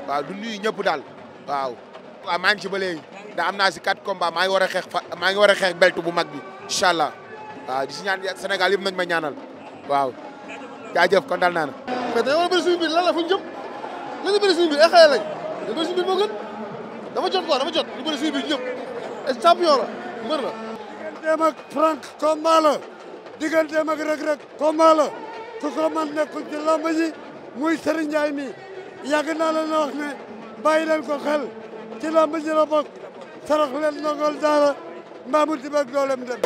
waaw du nuyu ñëpp daal waaw. waaw maa ngi ci ba léegi da am naa si 4 combats maa ngi war a xeex maa ngi war a xeex beltu bu mag bi incha allah waaw di si ñaan Sénégal yëpp nañ ma ñaanal waaw jaajëf kontaan naa na. mais dañoo war a bëri suñu biir lan la fu ñu jëm lan la bëri suñu biir ay xale lañ dañu bëri suñu biir moo gën dafa jot quoi dafa jot ñu bëri suñu biir ñëpp et champion la mbër la. digganteem ak Franc combat la digganteem ak Reug Reug combat la ku ko man nekkul ci lamb ji muy Serigne Ndiaye mi yàgg naa leen wax ne bàyyi leen ko xel ci lamb ji la bokk sarax leen ndongol daara mbaa mu tibeeg doolem dem